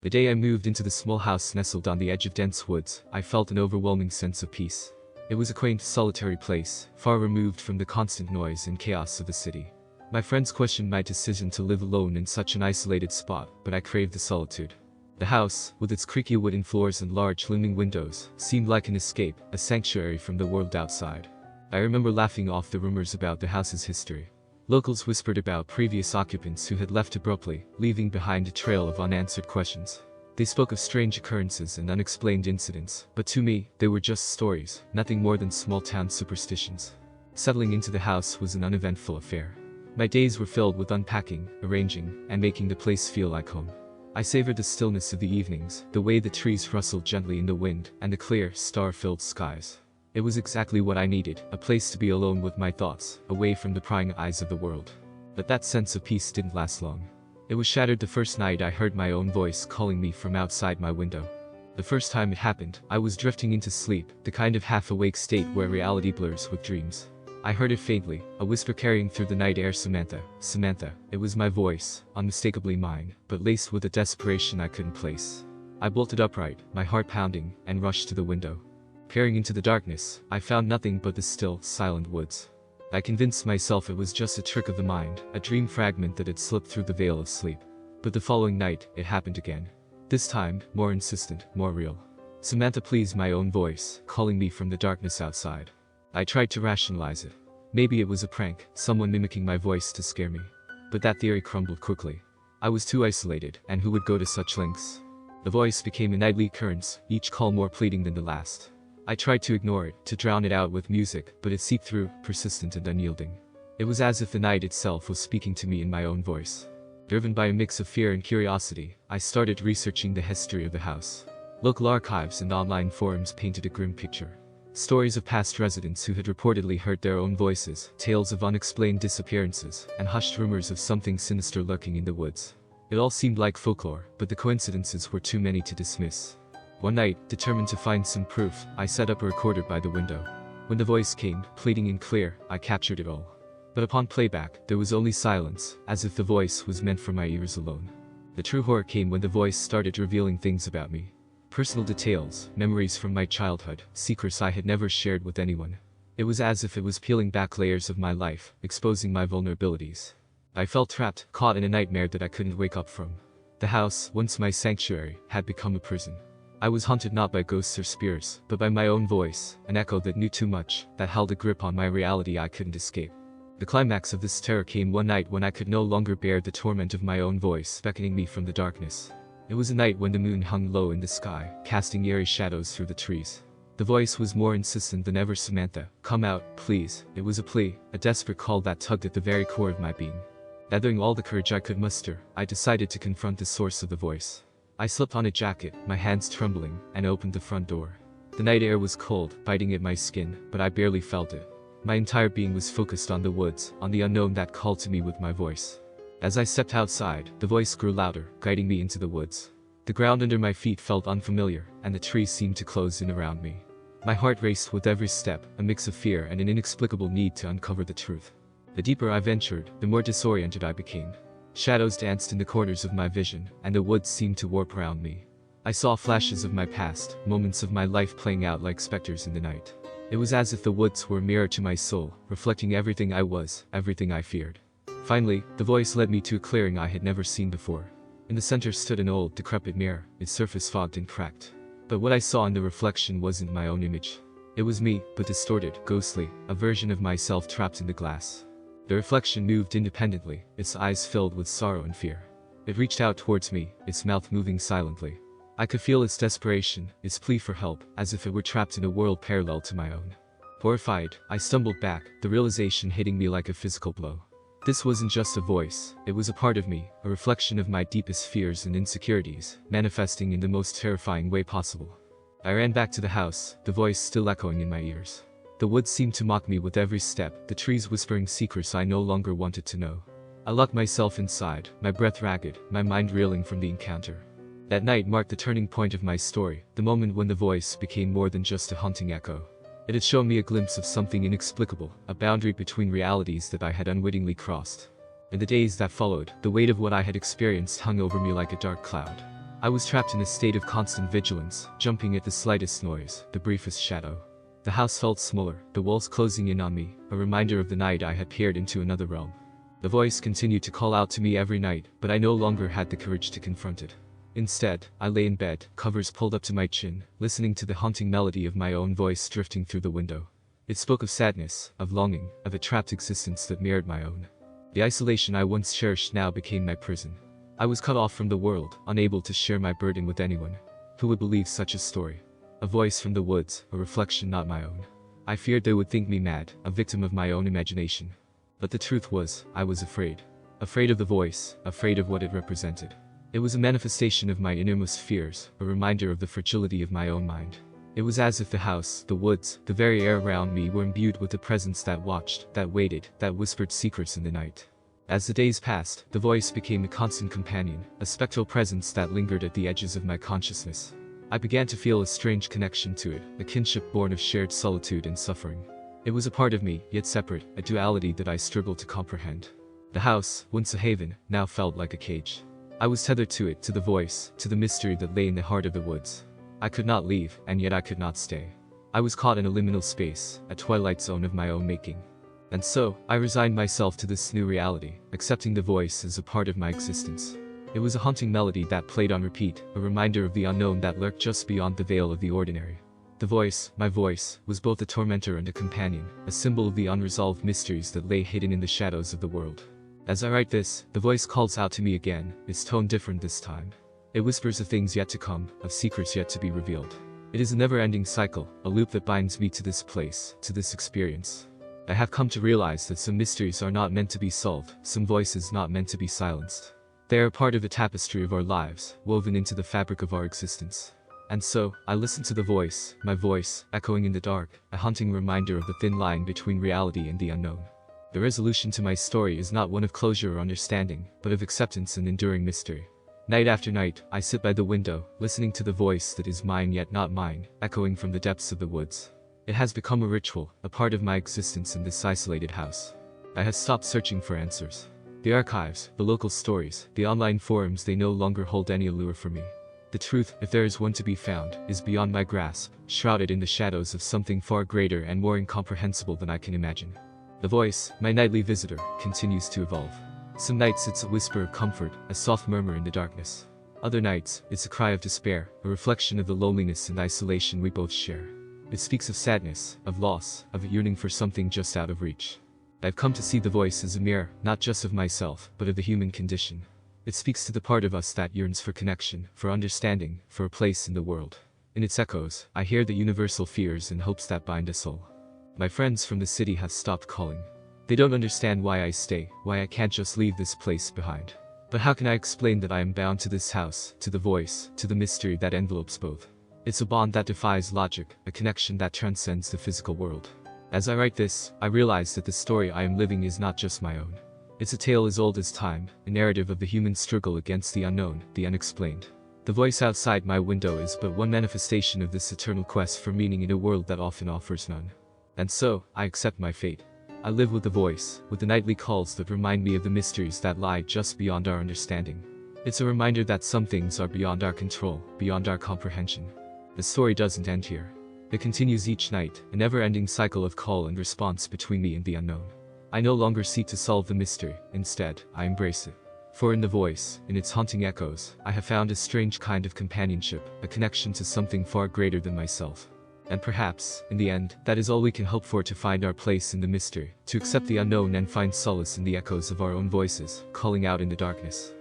The day I moved into the small house nestled on the edge of dense woods, I felt an overwhelming sense of peace. It was a quaint, solitary place, far removed from the constant noise and chaos of the city. My friends questioned my decision to live alone in such an isolated spot, but I craved the solitude. The house, with its creaky wooden floors and large looming windows, seemed like an escape, a sanctuary from the world outside. I remember laughing off the rumors about the house's history. Locals whispered about previous occupants who had left abruptly, leaving behind a trail of unanswered questions. They spoke of strange occurrences and unexplained incidents, but to me, they were just stories, nothing more than small-town superstitions. Settling into the house was an uneventful affair. My days were filled with unpacking, arranging, and making the place feel like home. I savored the stillness of the evenings, the way the trees rustled gently in the wind, and the clear, star-filled skies. It was exactly what I needed, a place to be alone with my thoughts, away from the prying eyes of the world. But that sense of peace didn't last long. It was shattered the first night I heard my own voice calling me from outside my window. The first time it happened, I was drifting into sleep, the kind of half-awake state where reality blurs with dreams. I heard it faintly, a whisper carrying through the night air. Samantha, Samantha. It was my voice, unmistakably mine, but laced with a desperation I couldn't place. I bolted upright, my heart pounding, and rushed to the window. Peering into the darkness, I found nothing but the still, silent woods. I convinced myself it was just a trick of the mind, a dream fragment that had slipped through the veil of sleep. But the following night, it happened again. This time, more insistent, more real. Samantha, please, my own voice, calling me from the darkness outside. I tried to rationalize it. Maybe it was a prank, someone mimicking my voice to scare me. But that theory crumbled quickly. I was too isolated, and who would go to such lengths? The voice became a nightly occurrence, each call more pleading than the last. I tried to ignore it, to drown it out with music, but it seeped through, persistent and unyielding. It was as if the night itself was speaking to me in my own voice. Driven by a mix of fear and curiosity, I started researching the history of the house. Local archives and online forums painted a grim picture. Stories of past residents who had reportedly heard their own voices, tales of unexplained disappearances, and hushed rumors of something sinister lurking in the woods. It all seemed like folklore, but the coincidences were too many to dismiss. One night, determined to find some proof, I set up a recorder by the window. When the voice came, pleading and clear, I captured it all. But upon playback, there was only silence, as if the voice was meant for my ears alone. The true horror came when the voice started revealing things about me. Personal details, memories from my childhood, secrets I had never shared with anyone. It was as if it was peeling back layers of my life, exposing my vulnerabilities. I felt trapped, caught in a nightmare that I couldn't wake up from. The house, once my sanctuary, had become a prison. I was haunted not by ghosts or spirits, but by my own voice, an echo that knew too much, that held a grip on my reality I couldn't escape. The climax of this terror came one night when I could no longer bear the torment of my own voice beckoning me from the darkness. It was a night when the moon hung low in the sky, casting eerie shadows through the trees. The voice was more insistent than ever. Samantha, come out, please. It was a plea, a desperate call that tugged at the very core of my being. Gathering all the courage I could muster, I decided to confront the source of the voice. I slipped on a jacket, my hands trembling, and opened the front door. The night air was cold, biting at my skin, but I barely felt it. My entire being was focused on the woods, on the unknown that called to me with my voice. As I stepped outside, the voice grew louder, guiding me into the woods. The ground under my feet felt unfamiliar, and the trees seemed to close in around me. My heart raced with every step, a mix of fear and an inexplicable need to uncover the truth. The deeper I ventured, the more disoriented I became. Shadows danced in the corners of my vision, and the woods seemed to warp around me. I saw flashes of my past, moments of my life playing out like specters in the night. It was as if the woods were a mirror to my soul, reflecting everything I was, everything I feared. Finally, the voice led me to a clearing I had never seen before. In the center stood an old, decrepit mirror, its surface fogged and cracked. But what I saw in the reflection wasn't my own image. It was me, but distorted, ghostly, a version of myself trapped in the glass. The reflection moved independently, its eyes filled with sorrow and fear. It reached out towards me, its mouth moving silently. I could feel its desperation, its plea for help, as if it were trapped in a world parallel to my own. Horrified, I stumbled back, the realization hitting me like a physical blow. This wasn't just a voice, it was a part of me, a reflection of my deepest fears and insecurities, manifesting in the most terrifying way possible. I ran back to the house, the voice still echoing in my ears. The woods seemed to mock me with every step, the trees whispering secrets I no longer wanted to know. I locked myself inside, my breath ragged, my mind reeling from the encounter. That night marked the turning point of my story, the moment when the voice became more than just a haunting echo. It had shown me a glimpse of something inexplicable, a boundary between realities that I had unwittingly crossed. In the days that followed, the weight of what I had experienced hung over me like a dark cloud. I was trapped in a state of constant vigilance, jumping at the slightest noise, the briefest shadow. The house felt smaller, the walls closing in on me, a reminder of the night I had peered into another realm. The voice continued to call out to me every night, but I no longer had the courage to confront it. Instead, I lay in bed, covers pulled up to my chin, listening to the haunting melody of my own voice drifting through the window. It spoke of sadness, of longing, of a trapped existence that mirrored my own. The isolation I once cherished now became my prison. I was cut off from the world, unable to share my burden with anyone. Who would believe such a story? A voice from the woods, a reflection not my own. I feared they would think me mad, a victim of my own imagination. But the truth was, I was afraid. Afraid of the voice, afraid of what it represented. It was a manifestation of my innermost fears, a reminder of the fragility of my own mind. It was as if the house, the woods, the very air around me were imbued with a presence that watched, that waited, that whispered secrets in the night. As the days passed, the voice became a constant companion, a spectral presence that lingered at the edges of my consciousness. I began to feel a strange connection to it, a kinship born of shared solitude and suffering. It was a part of me, yet separate, a duality that I struggled to comprehend. The house, once a haven, now felt like a cage. I was tethered to it, to the voice, to the mystery that lay in the heart of the woods. I could not leave, and yet I could not stay. I was caught in a liminal space, a twilight zone of my own making. And so, I resigned myself to this new reality, accepting the voice as a part of my existence. It was a haunting melody that played on repeat, a reminder of the unknown that lurked just beyond the veil of the ordinary. The voice, my voice, was both a tormentor and a companion, a symbol of the unresolved mysteries that lay hidden in the shadows of the world. As I write this, the voice calls out to me again, its tone different this time. It whispers of things yet to come, of secrets yet to be revealed. It is a never-ending cycle, a loop that binds me to this place, to this experience. I have come to realize that some mysteries are not meant to be solved, some voices not meant to be silenced. They are part of the tapestry of our lives, woven into the fabric of our existence. And so, I listen to the voice, my voice, echoing in the dark, a haunting reminder of the thin line between reality and the unknown. The resolution to my story is not one of closure or understanding, but of acceptance and enduring mystery. Night after night, I sit by the window, listening to the voice that is mine yet not mine, echoing from the depths of the woods. It has become a ritual, a part of my existence in this isolated house. I have stopped searching for answers. The archives, the local stories, the online forums, they no longer hold any allure for me. The truth, if there is one to be found, is beyond my grasp, shrouded in the shadows of something far greater and more incomprehensible than I can imagine. The voice, my nightly visitor, continues to evolve. Some nights it's a whisper of comfort, a soft murmur in the darkness. Other nights, it's a cry of despair, a reflection of the loneliness and isolation we both share. It speaks of sadness, of loss, of a yearning for something just out of reach. I've come to see the voice as a mirror, not just of myself, but of the human condition. It speaks to the part of us that yearns for connection, for understanding, for a place in the world. In its echoes, I hear the universal fears and hopes that bind us all. My friends from the city have stopped calling. They don't understand why I stay, why I can't just leave this place behind. But how can I explain that I am bound to this house, to the voice, to the mystery that envelopes both? It's a bond that defies logic, a connection that transcends the physical world. As I write this, I realize that the story I am living is not just my own. It's a tale as old as time, a narrative of the human struggle against the unknown, the unexplained. The voice outside my window is but one manifestation of this eternal quest for meaning in a world that often offers none. And so, I accept my fate. I live with the voice, with the nightly calls that remind me of the mysteries that lie just beyond our understanding. It's a reminder that some things are beyond our control, beyond our comprehension. The story doesn't end here. It continues each night, a never-ending cycle of call and response between me and the unknown. I no longer seek to solve the mystery, instead, I embrace it. For in the voice, in its haunting echoes, I have found a strange kind of companionship, a connection to something far greater than myself. And perhaps, in the end, that is all we can hope for, to find our place in the mystery, to accept the unknown and find solace in the echoes of our own voices, calling out in the darkness.